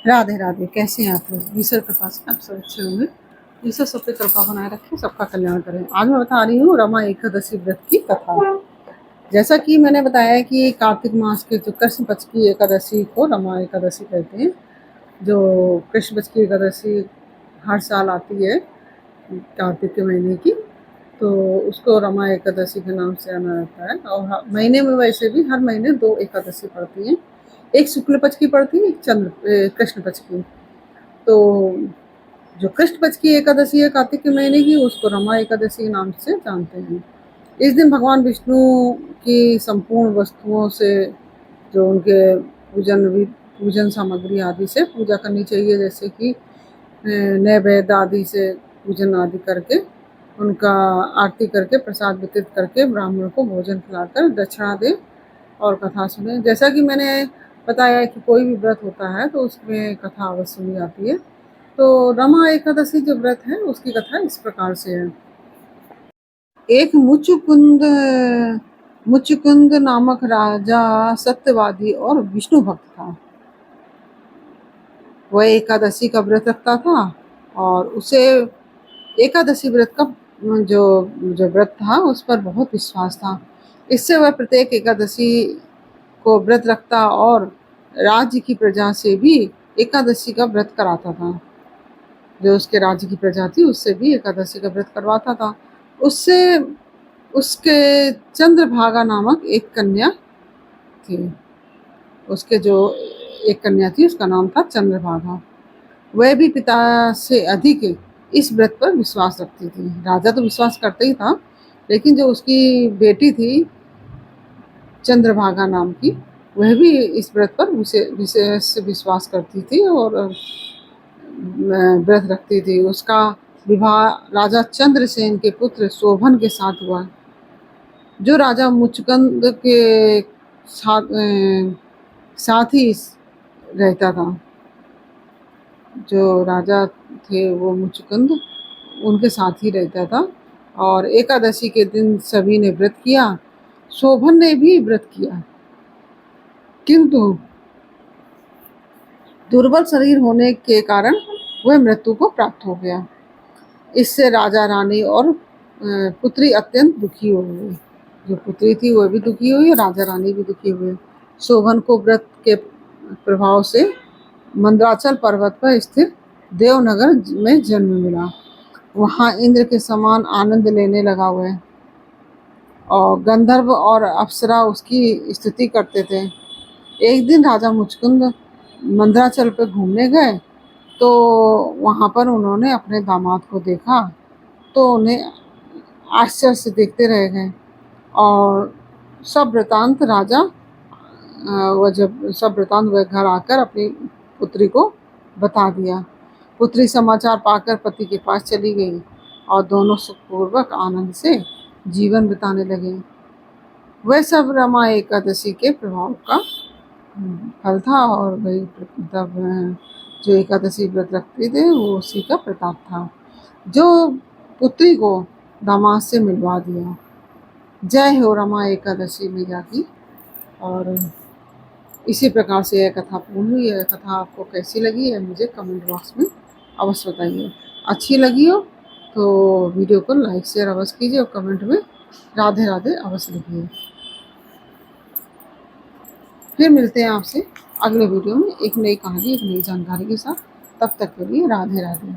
राधे राधे। कैसे हैं आप लोग? ईश्वर कृपा से आप सब अच्छे होंगे। ईश्वर सब पे कृपा बनाए रखे, सबका कल्याण करें। आज मैं बता रही हूँ रमा एकादशी व्रत की कथा। जैसा कि मैंने बताया कि कार्तिक मास के जो कृष्ण पक्ष की एकादशी को रमा एकादशी कहते हैं। जो कृष्ण पक्ष की एकादशी हर साल आती है कार्तिक के महीने की, तो उसको रमा एकादशी के नाम से जाना जाता है। और महीने में वैसे भी हर महीने 2 एकादशी पड़ती हैं। एक शुक्ल पक्ष की पड़ती है, एक कृष्ण पक्ष की। तो जो कृष्ण पक्ष की एकादशी है कार्तिक के महीने की, उसको रमा एकादशी के नाम से जानते हैं। इस दिन भगवान विष्णु की संपूर्ण वस्तुओं से जो उनके पूजन सामग्री आदि से पूजा करनी चाहिए, जैसे कि नैवेद्य आदि से पूजन आदि करके उनका आरती करके प्रसाद वितरित करके ब्राह्मणों को भोजन खिलाकर दक्षिणा दे और कथा सुने। जैसा कि मैंने बताया कि कोई भी व्रत होता है तो उसमें कथा अवश्य सुनी जाती है। तो रमा एकादशी जो व्रत है उसकी कथा इस प्रकार से है। एक मुचुकुंद नामक राजा सत्यवादी और विष्णु भक्त था। वह एकादशी का व्रत रखता था और उसे एकादशी व्रत का जो जो व्रत था उस पर बहुत विश्वास था। इससे वह प्रत्येक एकादशी को व्रत रखता और राज्य की प्रजा से भी एकादशी का व्रत कराता था। जो उसके राज्य की प्रजा थी उससे भी एकादशी का व्रत करवाता था। उससे उसके चंद्रभागा नामक एक कन्या थी। उसके जो एक कन्या थी उसका नाम था चंद्रभागा। वह भी पिता से अधिक इस व्रत पर विश्वास रखती थी। राजा तो विश्वास करता ही था, लेकिन जो उसकी बेटी थी चंद्रभागा नाम की, वह भी इस व्रत पर विशेष विश्वास करती थी और व्रत रखती थी। उसका विवाह राजा चंद्रसेन के पुत्र शोभन के साथ हुआ, जो राजा मुचुकुंद के साथ ही रहता था। जो राजा थे वो मुचुकुंद उनके साथ ही रहता था और एकादशी के दिन सभी ने व्रत किया। शोभन ने भी व्रत किया, किंतु दुर्बल शरीर होने के कारण वह मृत्यु को प्राप्त हो गया। इससे राजा रानी और पुत्री अत्यंत दुखी हो गई। जो पुत्री थी वह भी दुखी हुई और राजा रानी भी दुखी हुए। शोभन को व्रत के प्रभाव से मंदराचल पर्वत पर स्थित देवनगर में जन्म मिला। वहाँ इंद्र के समान आनंद लेने लगा वह, और गंधर्व और अप्सरा उसकी स्तुति करते थे। एक दिन राजा मुचकुंद मंदराचल पर घूमने गए तो वहाँ पर उन्होंने अपने दामाद को देखा, तो उन्हें आश्चर्य से देखते रह गए। और सब वृतांत वह घर आकर अपनी पुत्री को बता दिया। पुत्री समाचार पाकर पति के पास चली गई और दोनों सुखपूर्वक आनंद से जीवन बिताने लगे। वह सब रमा एकादशी के प्रभाव का फल था और वही मतलब जो एकादशी व्रत रखते थे वो उसी का प्रताप था, जो पुत्री को दामाद से मिलवा दिया। जय हो रमा एकादशी मैया की। और इसी प्रकार से यह कथा पूर्ण हुई। यह कथा आपको कैसी लगी है मुझे कमेंट बॉक्स में अवश्य बताइए। अच्छी लगी हो तो वीडियो को लाइक शेयर अवश्य कीजिए और कमेंट में राधे राधे अवश्य लिखिए। फिर मिलते हैं आपसे अगले वीडियो में एक नई कहानी, एक नई जानकारी के साथ। तब तक के लिए राधे राधे।